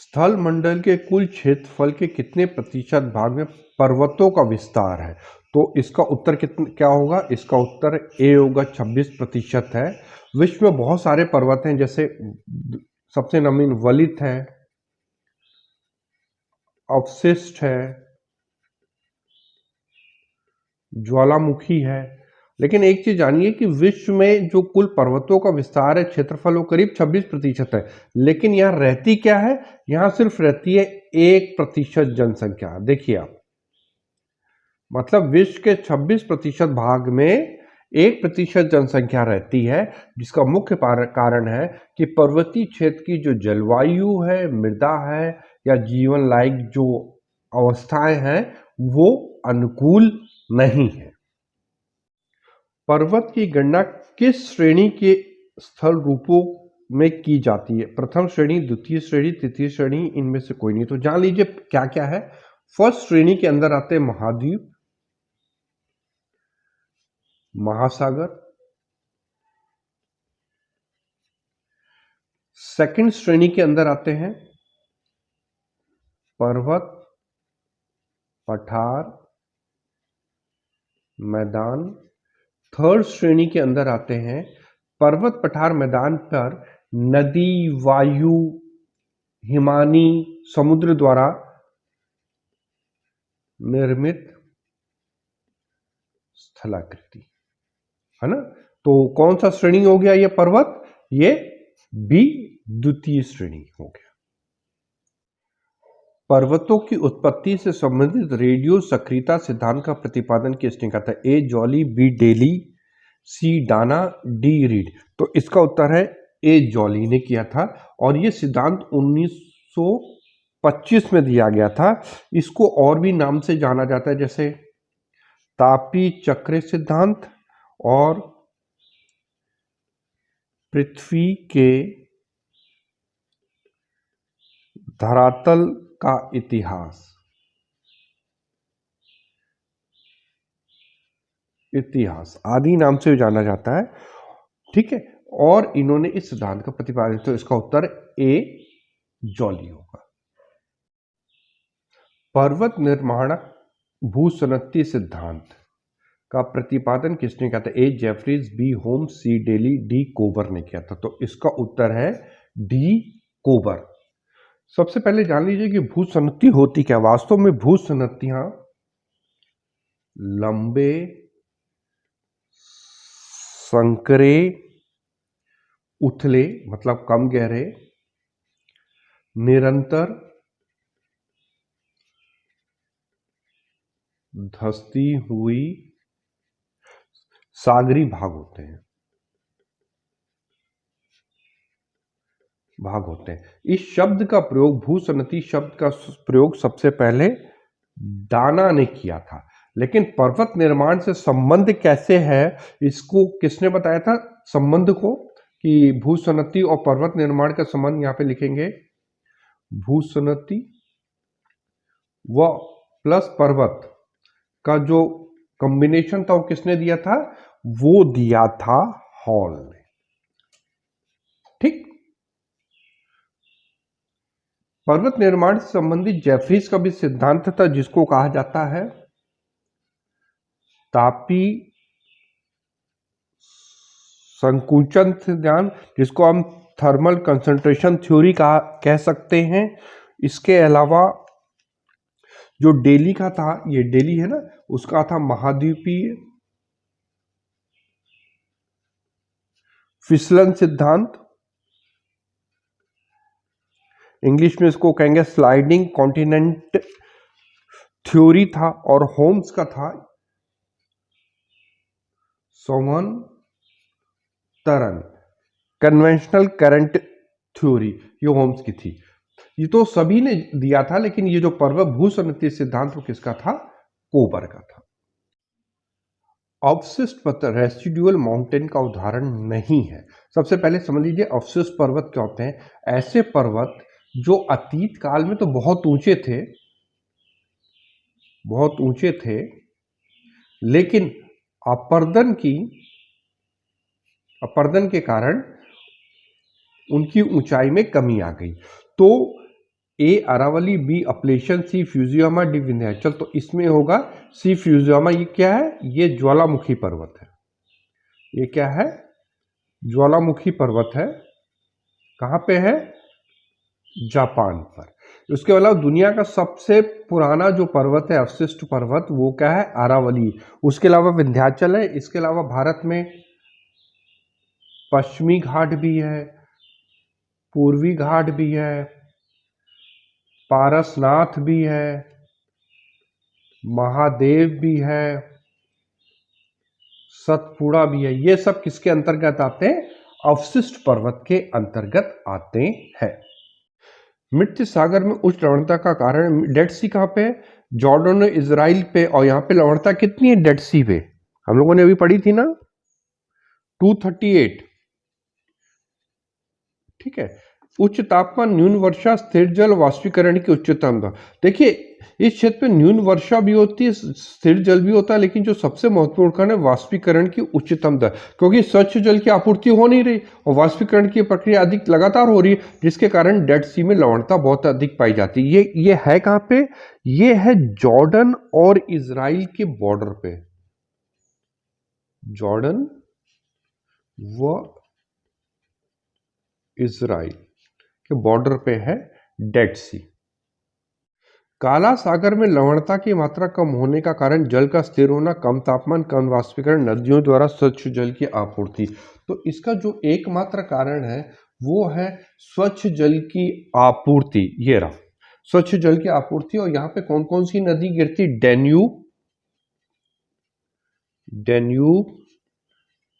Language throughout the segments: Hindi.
स्थल मंडल के कुल क्षेत्रफल के कितने प्रतिशत भाग में पर्वतों का विस्तार है? तो इसका उत्तर क्या होगा? इसका उत्तर ए होगा, 26% है। विश्व में बहुत सारे पर्वत हैं, जैसे सबसे नवीन वलित है, अवशिष्ट है, ज्वालामुखी है। लेकिन एक चीज जानिए कि विश्व में जो कुल पर्वतों का विस्तार है, क्षेत्रफल, वो करीब 26% है। लेकिन यहाँ रहती क्या है? यहाँ सिर्फ रहती है 1% जनसंख्या। देखिए आप, मतलब विश्व के 26% भाग में 1% जनसंख्या रहती है, जिसका मुख्य कारण है कि पर्वतीय क्षेत्र की जो जलवायु है, मृदा है, या जीवन लायक जो अवस्थाएं हैं, वो अनुकूल नहीं है। पर्वत की गणना किस श्रेणी के स्थल रूपों में की जाती है? प्रथम श्रेणी, द्वितीय श्रेणी, तृतीय श्रेणी, इनमें से कोई नहीं। तो जान लीजिए क्या क्या है। फर्स्ट श्रेणी के अंदर आते हैं महाद्वीप, महासागर। सेकंड श्रेणी के अंदर आते हैं पर्वत, पठार, मैदान। थर्ड श्रेणी के अंदर आते हैं पर्वत, पठार, मैदान पर नदी, वायु, हिमानी, समुद्र द्वारा निर्मित स्थलाकृति, है ना। तो कौन सा श्रेणी हो गया ये पर्वत? ये बी, द्वितीय श्रेणी हो गया। पर्वतों की उत्पत्ति से संबंधित रेडियो सक्रियता सिद्धांत का प्रतिपादन किसने किया था? ए जॉली, बी डेली, सी डाना, डी रीड। तो इसका उत्तर है ए जॉली ने किया था, और ये सिद्धांत 1925 में दिया गया था। इसको और भी नाम से जाना जाता है, जैसे तापी चक्र सिद्धांत और पृथ्वी के धरातल का इतिहास आदि नाम से जाना जाता है, ठीक है। और इन्होंने इस सिद्धांत का प्रतिपादन, तो इसका उत्तर ए जॉली होगा। पर्वत निर्माणक भूसनत्ती सिद्धांत का प्रतिपादन किसने किया था? ए जेफरीज, बी होम्स, सी डेली, डी कोबर ने किया था। तो इसका उत्तर है डी कोबर। सबसे पहले जान लीजिए कि भूसनत्ती होती क्या। वास्तव में भूसनत्तियां लंबे, संकरे, उथले मतलब कम गहरे, निरंतर धंसती हुई सागरी भाग होते हैं। इस शब्द का प्रयोग, भूसनती शब्द का प्रयोग सबसे पहले डाना ने किया था। लेकिन पर्वत निर्माण से संबंध कैसे है, इसको किसने बताया था संबंध को, कि भूसनती और पर्वत निर्माण का संबंध यहां पे लिखेंगे, भूसनती व प्लस पर्वत का जो कॉम्बिनेशन था वो किसने दिया था? वो दिया था हॉल ने, ठीक। पर्वत निर्माण से संबंधित जेफरीज का भी सिद्धांत था, जिसको कहा जाता है तापी संकुचन सिद्धांत, जिसको हम थर्मल कंसंट्रेशन थ्योरी कह सकते हैं। इसके अलावा जो डेली का था, ये डेली है ना, उसका था महाद्वीपीय फिसलन सिद्धांत, इंग्लिश में इसको कहेंगे स्लाइडिंग कॉन्टिनेंट थ्योरी था। और होम्स का था सौमन कन्वेंशनल करंट थ्योरी, ये होम्स की थी। ये तो सभी ने दिया था, लेकिन ये जो पर्वत भूसनती सिद्धांत वो किसका था? कोबर का था। अवशिष्ट पत्थर रेसिडुअल माउंटेन का उदाहरण नहीं है। सबसे पहले समझ लीजिए अवशिष्ट पर्वत क्या होते हैं। ऐसे पर्वत जो अतीत काल में तो बहुत ऊंचे थे, लेकिन अपरदन के कारण उनकी ऊंचाई में कमी आ गई। तो ए अरावली, बी अपलेशन, सी फ्यूजियामा, डी विंध्याचल। तो इसमें होगा सी फ्यूजियामा। ये क्या है? ये ज्वालामुखी पर्वत है। ये क्या है? ज्वालामुखी पर्वत है। कहाँ पे है? जापान पर। उसके अलावा दुनिया का सबसे पुराना जो पर्वत है, अवशिष्ट पर्वत, वो क्या है? अरावली। उसके अलावा विंध्याचल है। इसके अलावा भारत में पश्चिमी घाट भी है, पूर्वी घाट भी है, पारसनाथ भी है, महादेव भी है, सतपुड़ा भी है। ये सब किसके अंतर्गत आते हैं? अवशिष्ट पर्वत के अंतर्गत आते हैं। मृत सागर में उच्च लवणता का कारण, डेड सी कहाँ पे है? जॉर्डन और इजराइल पे। और यहाँ पे लवणता कितनी है डेड सी पे? हम लोगों ने अभी पढ़ी थी ना, 238। ठीक है। उच्च तापमान, न्यून वर्षा, स्थिर जल, वाष्पीकरण की उच्चतम दर। देखिए, इस क्षेत्र में न्यून वर्षा भी होती है, स्थिर जल भी होता है, लेकिन जो सबसे महत्वपूर्ण कारण है वाष्पीकरण की उच्चतम दर, क्योंकि स्वच्छ जल की आपूर्ति हो नहीं रही और वाष्पीकरण की प्रक्रिया अधिक लगातार हो रही है, जिसके कारण डेड सी में लवणता बहुत अधिक पाई जाती है। ये है कहाँ पे? ये है जॉर्डन और इजराइल के बॉर्डर पे। जॉर्डन व इजराइल के बॉर्डर पे है डेड सी। काला सागर में लवणता की मात्रा कम होने का कारण जल का स्थिर होना, कम तापमान, कम वाष्पीकरण, नदियों द्वारा स्वच्छ जल की आपूर्ति। तो इसका जो एकमात्र कारण है वो है स्वच्छ जल की आपूर्ति। ये रहा स्वच्छ जल की आपूर्ति। और यहां पे कौन कौन सी नदी गिरती? डेन्यूब,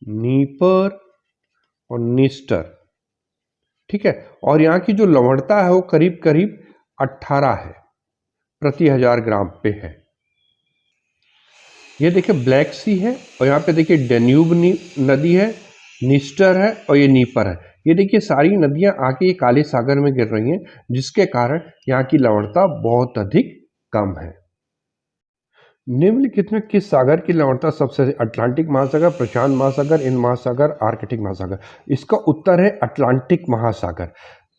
नीपर और निस्टर। ठीक है। और यहाँ की जो लवणता है वो करीब करीब 18 है प्रति 1000 ग्राम पे है। ये देखिए ब्लैक सी है और यहाँ पे देखिए डेन्यूब नदी है, निस्टर है और ये नीपर है। ये देखिए सारी नदियां आके ये काले सागर में गिर रही हैं, जिसके कारण यहाँ की लवणता बहुत अधिक कम है। निम्नलिखित में किस सागर की लवणता सबसे अधिक? अटलांटिक महासागर, प्रशांत महासागर, हिंद महासागर, आर्कटिक महासागर। इसका उत्तर है अटलांटिक महासागर।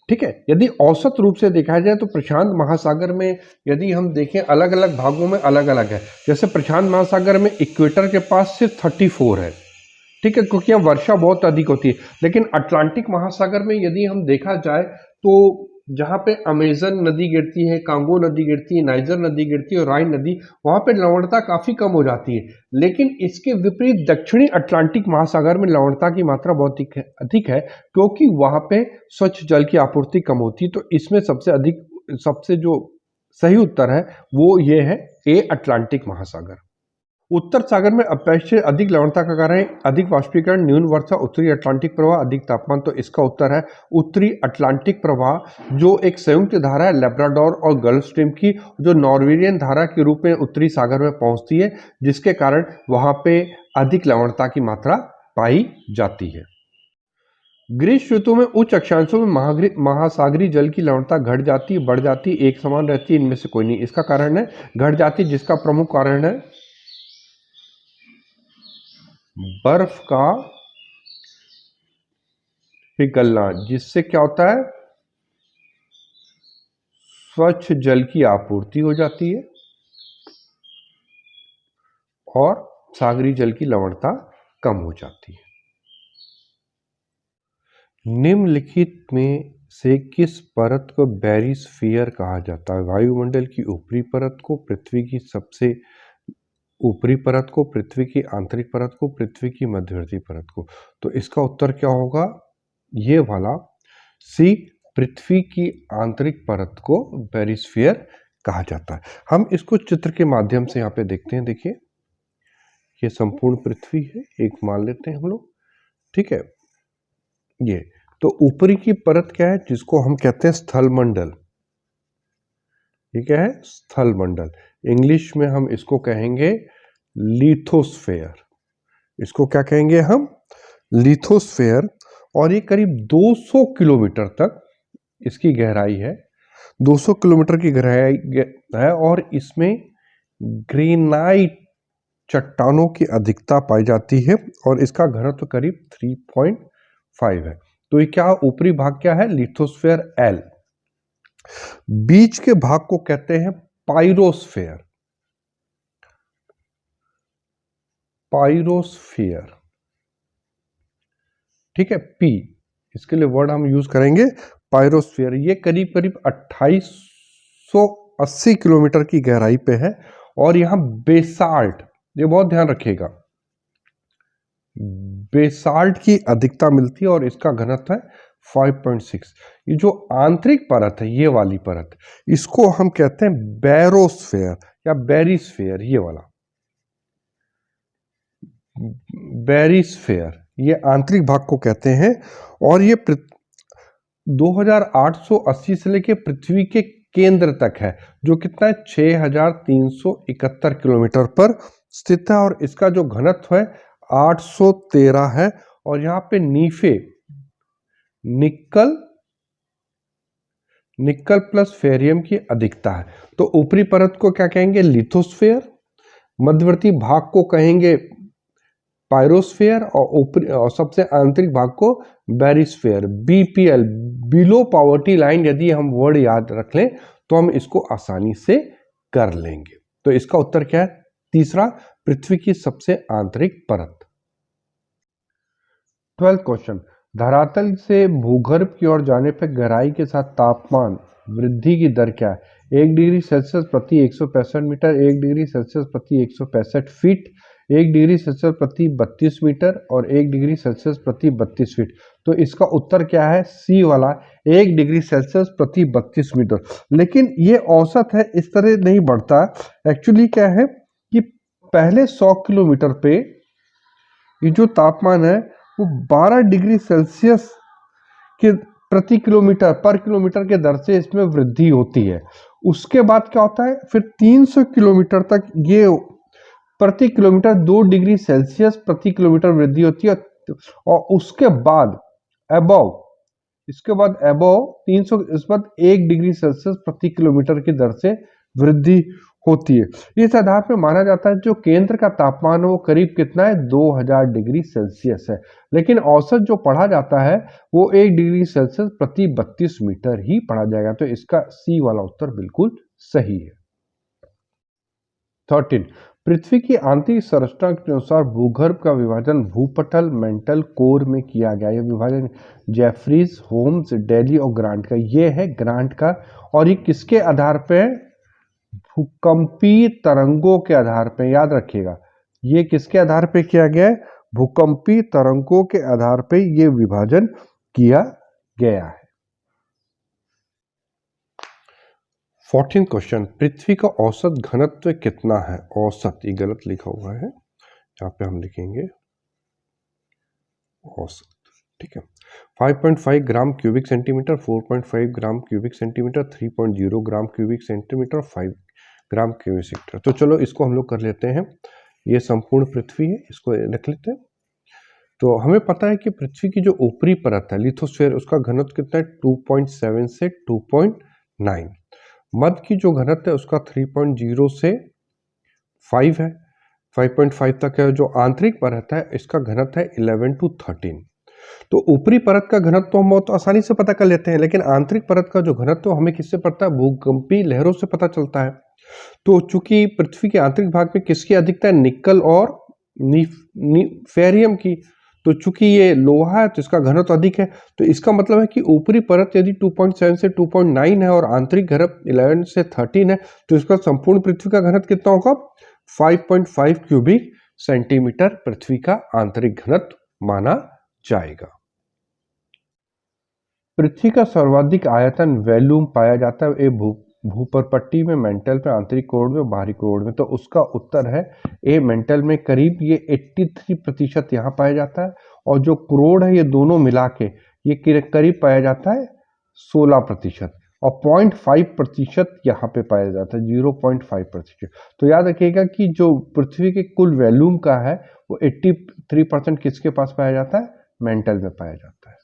ठीक है। यदि औसत रूप से देखा जाए तो प्रशांत महासागर में यदि हम देखें, अलग अलग भागों में अलग अलग है। जैसे प्रशांत महासागर में इक्वेटर के पास सिर्फ 34 है। ठीक है, क्योंकि यहाँ वर्षा बहुत अधिक होती है। लेकिन अटलांटिक महासागर में यदि हम देखा जाए तो जहाँ पे अमेजन नदी गिरती है, कांगो नदी गिरती है, नाइजर नदी गिरती है और राइन नदी, वहाँ पे लवणता काफी कम हो जाती है। लेकिन इसके विपरीत दक्षिणी अटलांटिक महासागर में लवणता की मात्रा बहुत अधिक है, क्योंकि वहाँ पे स्वच्छ जल की आपूर्ति कम होती है। तो इसमें सबसे जो सही उत्तर है वो ये है, ए अटलांटिक महासागर। उत्तर सागर में अपेक्षित अधिक लवणता का कारण है अधिक वाष्पीकरण, न्यून वर्षा, उत्तरी अटलांटिक प्रवाह, अधिक तापमान। तो इसका उत्तर है उत्तरी अटलांटिक प्रवाह, जो एक संयुक्त धारा है लेब्राडोर और गल्फ स्ट्रीम की, जो नॉर्वेजियन धारा के रूप में उत्तरी सागर में पहुंचती है, जिसके कारण वहां पे अधिक लवणता की मात्रा पाई जाती है। ग्रीष्म ऋतु में उच्च अक्षांशों में महासागरीय जल की लवणता घट जाती है, बढ़ जाती है, एक समान रहती है, इनमें से कोई नहीं। इसका कारण है घट जाती है, जिसका प्रमुख कारण है बर्फ का पिघलना, जिससे क्या होता है? स्वच्छ जल की आपूर्ति हो जाती है और सागरीय जल की लवणता कम हो जाती है। निम्नलिखित में से किस परत को बैरिस्फीयर कहा जाता है? वायुमंडल की ऊपरी परत को, पृथ्वी की सबसे ऊपरी परत को, पृथ्वी की आंतरिक परत को, पृथ्वी की मध्यवर्ती परत को। तो इसका उत्तर क्या होगा? ये वाला सी, पृथ्वी की आंतरिक परत को बैरिस्फीयर कहा जाता है। हम इसको चित्र के माध्यम से यहाँ पे देखते हैं। देखिए, ये संपूर्ण पृथ्वी है, एक मान लेते हैं हम लोग। ठीक है। ये तो ऊपरी की परत क्या है? जिसको हम कहते हैं स्थल मंडल। ये क्या है? स्थल मंडल। इंग्लिश में हम इसको कहेंगे लिथोस्फेयर। इसको क्या कहेंगे हम? लिथोस्फेयर। और ये करीब 200 किलोमीटर तक इसकी गहराई है। 200 किलोमीटर की गहराई है और इसमें ग्रेनाइट चट्टानों की अधिकता पाई जाती है और इसका घनत्व करीब 3.5 है। तो ये क्या ऊपरी भाग क्या है? Lithosphere L. बीच के भाग को कहते हैं पाइरोस्फेयर। पाइरोस्फेयर, ठीक है, पी, इसके लिए वर्ड हम यूज करेंगे पाइरोस्फेयर। ये करीब करीब 2880 किलोमीटर की गहराई पे है और यहां बेसाल्ट, ये बहुत ध्यान रखिएगा, बेसाल्ट की अधिकता मिलती है और इसका घनत्व है 5.6। ये जो आंतरिक परत है, ये वाली परत, इसको हम कहते हैं बैरोस्फेयर या बेरिस्फेयर, ये वाला बेरिस्फेयर, ये आंतरिक भाग को कहते हैं। और ये 2880 से लेके पृथ्वी के केंद्र तक है, जो कितना है 6371 किलोमीटर पर स्थित है और इसका जो घनत्व है 813 है। और यहाँ पे नीफे, निकल प्लस फेरियम की अधिकता है। तो ऊपरी परत को क्या कहेंगे? लिथोस्फेयर। मध्यवर्ती भाग को कहेंगे पायरोस्फेयर और सबसे आंतरिक भाग को बेरिस्फेयर, बीपीएल, बिलो पॉवर्टी लाइन। यदि हम वर्ड याद रख लें तो हम इसको आसानी से कर लेंगे। तो इसका उत्तर क्या है? तीसरा, पृथ्वी की सबसे आंतरिक परत। 12th क्वेश्चन, धरातल से भूगर्भ की ओर जाने पर गहराई के साथ तापमान वृद्धि की दर क्या है? 1 डिग्री सेल्सियस प्रति 165 मीटर, 1 डिग्री सेल्सियस प्रति 165 फीट, 1 डिग्री सेल्सियस प्रति 32 मीटर और 1 डिग्री सेल्सियस प्रति 32 फीट। तो इसका उत्तर क्या है? सी वाला, 1 डिग्री सेल्सियस प्रति 32 मीटर। लेकिन ये औसत है, इस तरह नहीं बढ़ता। एक्चुअली क्या है कि पहले 100 किलोमीटर पे ये जो तापमान है वो 12 डिग्री सेल्सियस के प्रति किलोमीटर पर किलोमीटर के दर से इसमें वृद्धि होती है। उसके बाद क्या होता है, फिर 300 किलोमीटर तक ये प्रति किलोमीटर 2 डिग्री सेल्सियस प्रति किलोमीटर वृद्धि होती है और उसके बाद अबव 300, इस बाद 1 डिग्री सेल्सियस प्रति किलोमीटर की दर से वृद्धि होती है। इस आधार पर माना जाता है जो केंद्र का तापमान है वो करीब कितना है? 2000 डिग्री सेल्सियस है। लेकिन औसत जो पढ़ा जाता है वो 1 डिग्री सेल्सियस प्रति 32 मीटर ही पढ़ा जाएगा। तो इसका सी वाला उत्तर बिल्कुल सही है। 13, पृथ्वी की आंतरिक संरचना के अनुसार भूगर्भ का विभाजन भूपटल, मेंटल, कोर में किया गया। यह विभाजन जेफरीज, होम्स, डेली और ग्रांट का, ये है ग्रांट का। और ये किसके आधार पे है? भूकंपीय तरंगों के आधार पे। याद रखिएगा, ये किसके आधार पे किया गया है? भूकंपीय तरंगों के आधार पे ये विभाजन किया गया है। 14 क्वेश्चन, पृथ्वी का औसत घनत्व कितना है? औसत, ये गलत लिखा हुआ है, यहाँ पे हम लिखेंगे औसत, ठीक है। 5.5 ग्राम क्यूबिक सेंटीमीटर, 4.5 ग्राम क्यूबिक सेंटीमीटर, 3.0 ग्राम क्यूबिक सेंटीमीटर, 5 ग्राम क्यूबिक सेंटीमीटर। तो चलो इसको हम लोग कर लेते हैं। ये संपूर्ण पृथ्वी है, इसको रख लेते हैं। तो हमें पता है कि पृथ्वी की जो ऊपरी परत है लिथोस्फीयर, उसका घनत्व कितना है? 2.7 से 2.9। मध्य की जो घनत्व है उसका 3.0 से 5 है, 5.5 तक है। जो आंतरिक परत है इसका घनत्व है 11 to 13। तो ऊपरी परत का घनत्व तो हम बहुत आसानी से पता कर लेते हैं, लेकिन आंतरिक परत का जो घनत्व हमें किससे पता है? भूकंपीय लहरों से पता चलता है। तो चूंकि पृथ्वी के आंतरिक भाग में किसकी अधिकता है? निकल और फेरियम की। तो चूंकि ये लोहा है तो इसका घनत्व अधिक है। तो इसका मतलब है कि ऊपरी परत यदि 2.7 से 2.9 है और आंतरिक घनत्व 11 से 13 है, तो इसका संपूर्ण पृथ्वी का घनत्व कितना होगा? 5.5 क्यूबिक सेंटीमीटर पृथ्वी का आंतरिक घनत्व माना जाएगा। पृथ्वी का सर्वाधिक आयतन वॉल्यूम पाया जाता है भूपरपट्टी में, मेंटल में, आंतरिक कोण में, बाहरी कोण में। तो उसका उत्तर है ए मेंटल में। करीब ये 83% यहाँ पाया जाता है और जो कोण है ये दोनों मिला के ये करीब पाया जाता है 16% और 0.5% यहाँ पे पाया जाता है, 0.5%। तो याद रखिएगा कि जो पृथ्वी के कुल वॉल्यूम का है वो 83% किसके पास पाया जाता है? मेंटल में पाया जाता है।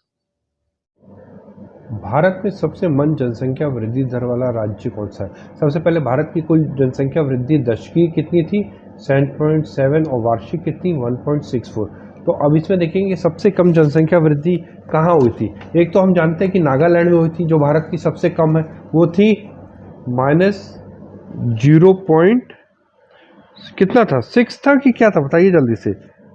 भारत में सबसे मंद जनसंख्या वृद्धि दर वाला राज्य कौन सा है? सबसे पहले भारत की कुल जनसंख्या वृद्धि दशकीय कितनी थी? 7.7 और वार्षिक कितनी? 1.64। तो अब इसमें देखेंगे सबसे कम जनसंख्या वृद्धि कहाँ हुई थी। एक तो हम जानते हैं कि नागालैंड में हुई थी, जो भारत की सबसे कम है, वो थी -0 कितना था, 6 था कि क्या था, बताइए जल्दी से।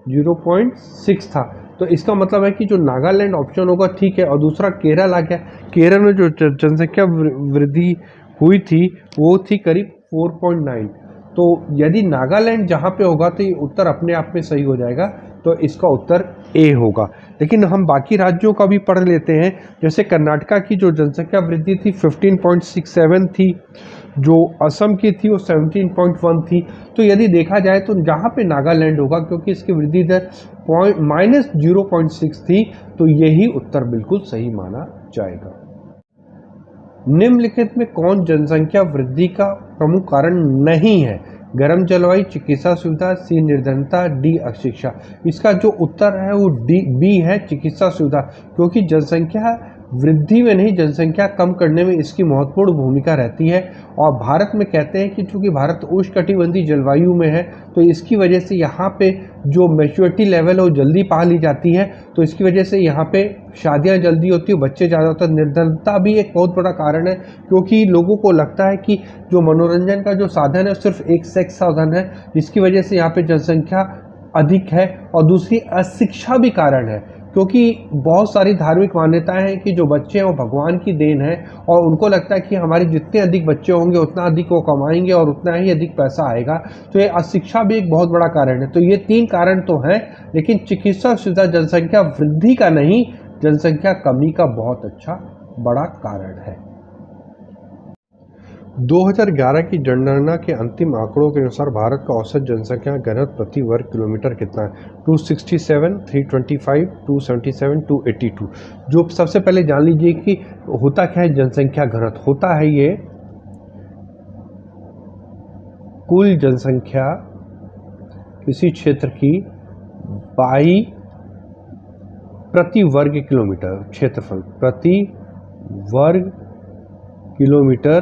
0.6 था। तो इसका मतलब है कि जो नागालैंड ऑप्शन होगा ठीक है। और दूसरा केरल आ गया। केरल में जो जनसंख्या वृद्धि हुई थी वो थी करीब 4.9। तो यदि नागालैंड जहाँ पे होगा तो ये उत्तर अपने आप में सही हो जाएगा। तो इसका उत्तर ए होगा। लेकिन हम बाकी राज्यों का भी पढ़ लेते हैं। जैसे कर्नाटका की जो जनसंख्या वृद्धि थी 15.67 थी, जो असम की थी वो 17.1 थी। तो यदि देखा जाए तो जहाँ पे नागालैंड होगा, क्योंकि इसकी वृद्धि दर -0.6 थी, तो यही उत्तर बिल्कुल सही माना जाएगा। निम्नलिखित में कौन जनसंख्या वृद्धि का प्रमुख कारण नहीं है? गर्म जलवायु, चिकित्सा सुविधा, सी निर्धनता, डी अशिक्षा। इसका जो उत्तर है वो डी बी है, चिकित्सा सुविधा। क्योंकि जनसंख्या वृद्धि में नहीं, जनसंख्या कम करने में इसकी महत्वपूर्ण भूमिका रहती है। और भारत में कहते हैं कि चूंकि भारत उष्णकटिबंधीय जलवायु में है, तो इसकी वजह से यहाँ पे जो मैच्योरिटी लेवल है वो जल्दी पा ली जाती है। तो इसकी वजह से यहाँ पे शादियाँ जल्दी होती है, बच्चे ज़्यादा होते हैं। निर्धनता भी एक बहुत बड़ा कारण है, क्योंकि लोगों को लगता है कि जो मनोरंजन का जो साधन है सिर्फ एक सेक्स साधन है, जिसकी वजह से यहाँ पे जनसंख्या अधिक है। और दूसरी अशिक्षा भी कारण है, क्योंकि बहुत सारी धार्मिक मान्यताएं हैं कि जो बच्चे हैं वो भगवान की देन है, और उनको लगता है कि हमारे जितने अधिक बच्चे होंगे उतना अधिक वो कमाएंगे और उतना ही अधिक पैसा आएगा। तो ये अशिक्षा भी एक बहुत बड़ा कारण है। तो ये 3 कारण तो हैं, लेकिन चिकित्सा सुविधा जनसंख्या वृद्धि का नहीं, जनसंख्या कमी का बहुत अच्छा बड़ा कारण है। 2011 की जनगणना के अंतिम आंकड़ों के अनुसार भारत का औसत जनसंख्या घनत्व प्रति वर्ग किलोमीटर कितना है? 267, 325, 277, 282। जो सबसे पहले जान लीजिए कि होता क्या है जनसंख्या घनत्व। होता है ये कुल जनसंख्या किसी क्षेत्र की बाई प्रति वर्ग किलोमीटर क्षेत्रफल, प्रति वर्ग किलोमीटर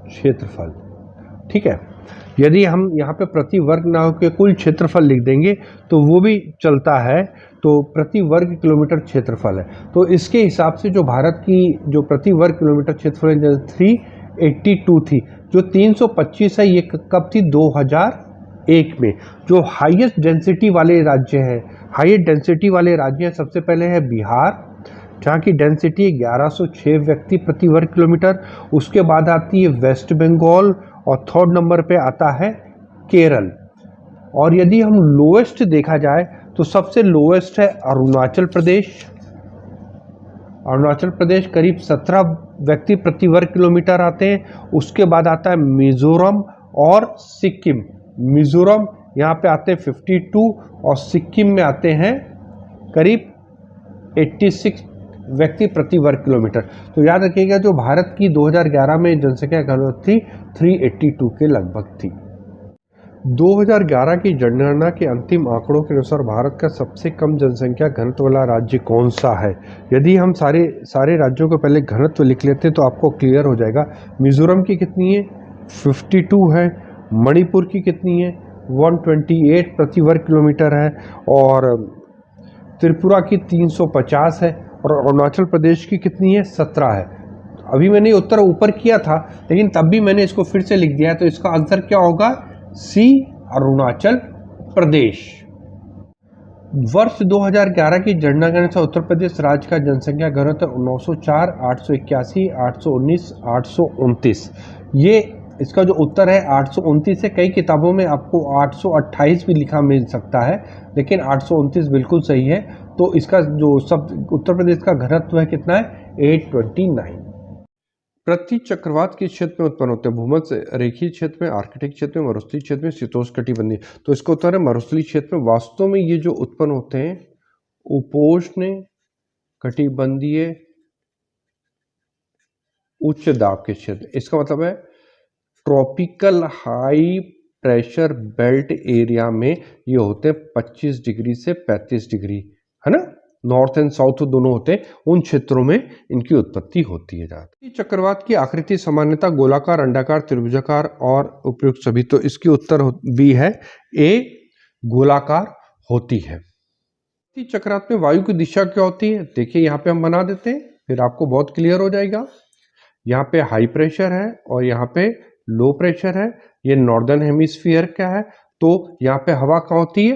क्षेत्रफल। ठीक है। यदि हम यहाँ पे प्रति वर्ग ना होकर कुल क्षेत्रफल लिख देंगे तो वो भी चलता है। तो प्रति वर्ग किलोमीटर क्षेत्रफल है। तो इसके हिसाब से जो भारत की जो प्रति वर्ग किलोमीटर क्षेत्रफल 382 थी। जो 325 है ये कब थी? 2001 में। जो हाईएस्ट डेंसिटी वाले राज्य हैं, हाईएस्ट डेंसिटी वाले राज्य हैं, सबसे पहले है बिहार, जहाँ की डेंसिटी 1106 व्यक्ति प्रति वर्ग किलोमीटर। उसके बाद आती है वेस्ट बंगाल और 3rd नंबर पे आता है केरल। और यदि हम लोएस्ट देखा जाए तो सबसे लोएस्ट है अरुणाचल प्रदेश। अरुणाचल प्रदेश करीब 17 व्यक्ति प्रति वर्ग किलोमीटर आते हैं। उसके बाद आता है मिजोरम और सिक्किम। मिजोरम यहाँ पे आते हैं 52 और सिक्किम में आते हैं करीब 86 व्यक्ति प्रति वर्ग किलोमीटर। तो याद रखिएगा जो भारत की 2011 में जनसंख्या घनत्व थी 382 के लगभग थी। 2011 की जनगणना के अंतिम आंकड़ों के अनुसार भारत का सबसे कम जनसंख्या घनत्व वाला राज्य कौन सा है? यदि हम सारे राज्यों को पहले घनत्व लिख लेते हैं तो आपको क्लियर हो जाएगा। मिजोरम की कितनी है? 52 है। मणिपुर की कितनी है? 128 प्रति वर्ग किलोमीटर है। और त्रिपुरा की 350 है। और अरुणाचल प्रदेश की कितनी है? 17 है। अभी मैंने उत्तर ऊपर किया था, लेकिन तब भी मैंने इसको फिर से लिख दिया है। तो इसका आंसर क्या होगा? सी, अरुणाचल प्रदेश। वर्ष 2011 की जनगणना से उत्तर प्रदेश राज्य का जनसंख्या घनत्व 904, 881, 819, 829। ये इसका जो उत्तर है 829 है। कई किताबों में आपको 828 भी लिखा मिल सकता है, लेकिन 829 बिल्कुल सही है। तो इसका जो सब उत्तर प्रदेश का घनत्व है कितना है? 829। पृथ्वी चक्रवात किस क्षेत्र में उत्पन्न होते हैं? भूमध्य रेखीय क्षेत्र में, आर्कटिक क्षेत्र में, मरुस्थलीय क्षेत्र में, शीतोष्णकटिबंधीय। तो इसका उत्तर है मरुस्थलीय क्षेत्र में। वास्तव में ये जो उत्पन्न होते हैं उपोष्ण कटिबंधीय उच्च दाब के क्षेत्र। इसका मतलब है tropical high pressure belt area में ये होते हैं 25 डिग्री से 35 डिग्री, है ना। नॉर्थ एंड साउथ दोनों होते हैं, उन क्षेत्रों में इनकी उत्पत्ति होती है ज़्यादा। चक्रवात की आकृति सामान्यतः गोलाकार, अंडाकार, त्रिभुजाकार और उपयुक्त सभी। तो इसकी उत्तर भी है ए, गोलाकार होती है। प्रति चक्रात में वायु की दिशा क्या होती है, देखिए यहाँ पे हम बना देते हैं, फिर आपको बहुत क्लियर हो जाएगा। यहाँ पे हाई प्रेशर है और यहाँ पे लो प्रेशर है। ये नॉर्दर्न हेमिस्फीयर का है, तो यहाँ पे हवा कहाँ होती है,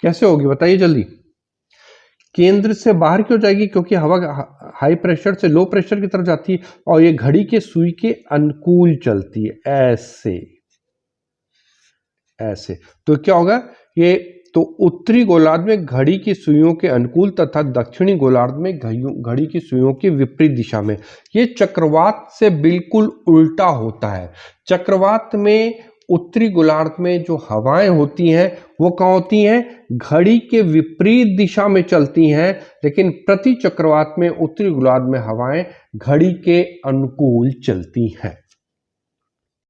कैसे होगी बताइए जल्दी। केंद्र से बाहर क्यों जाएगी, क्योंकि हवा हाई प्रेशर से लो प्रेशर की तरफ जाती है और ये घड़ी के सुई के अनुकूल चलती है, ऐसे ऐसे। तो क्या होगा ये, तो उत्तरी गोलार्ध में घड़ी की सुइयों के अनुकूल तथा दक्षिणी गोलार्ध में घड़ी की सुइयों की विपरीत दिशा में। ये चक्रवात से बिल्कुल उल्टा होता है। चक्रवात में उत्तरी गोलार्ध में जो हवाएं होती हैं वो कहाँ होती हैं, घड़ी के विपरीत दिशा में चलती हैं, लेकिन प्रति चक्रवात में उत्तरी गोलार्ध में हवाएं घड़ी के अनुकूल चलती हैं।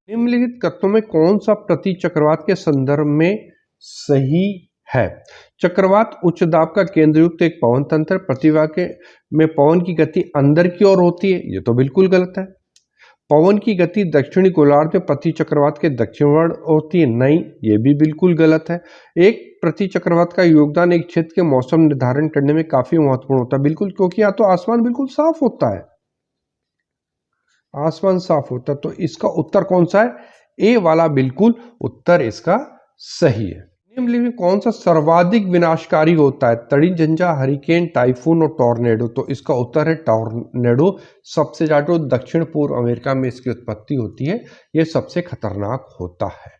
निम्नलिखित कथनों में कौन सा प्रति चक्रवात के संदर्भ में सही है। चक्रवात उच्च दाब का केंद्रयुक्त एक पवन तंत्र, प्रतिभा के में पवन की गति अंदर की ओर होती है, ये तो बिल्कुल गलत है। पवन की गति दक्षिणी गोलार्ध में प्रति चक्रवात के दक्षिणवाड़ होती है, नहीं, ये भी बिल्कुल गलत है। एक प्रति चक्रवात का योगदान एक क्षेत्र के मौसम निर्धारण करने में काफी महत्वपूर्ण होता है, बिल्कुल, क्योंकि यहाँ तो आसमान बिल्कुल साफ होता है, आसमान साफ होता है। तो इसका उत्तर कौन सा है, ए वाला बिल्कुल उत्तर इसका सही है। निम्नलिखित में कौन सा सर्वाधिक विनाशकारी होता है, तड़ी झंझा, हरिकेन, टाइफून और टॉर्नेडो। तो इसका उत्तर है टॉर्नेडो। सबसे ज्यादा दक्षिण पूर्व अमेरिका में इसकी उत्पत्ति होती है, यह सबसे खतरनाक होता है।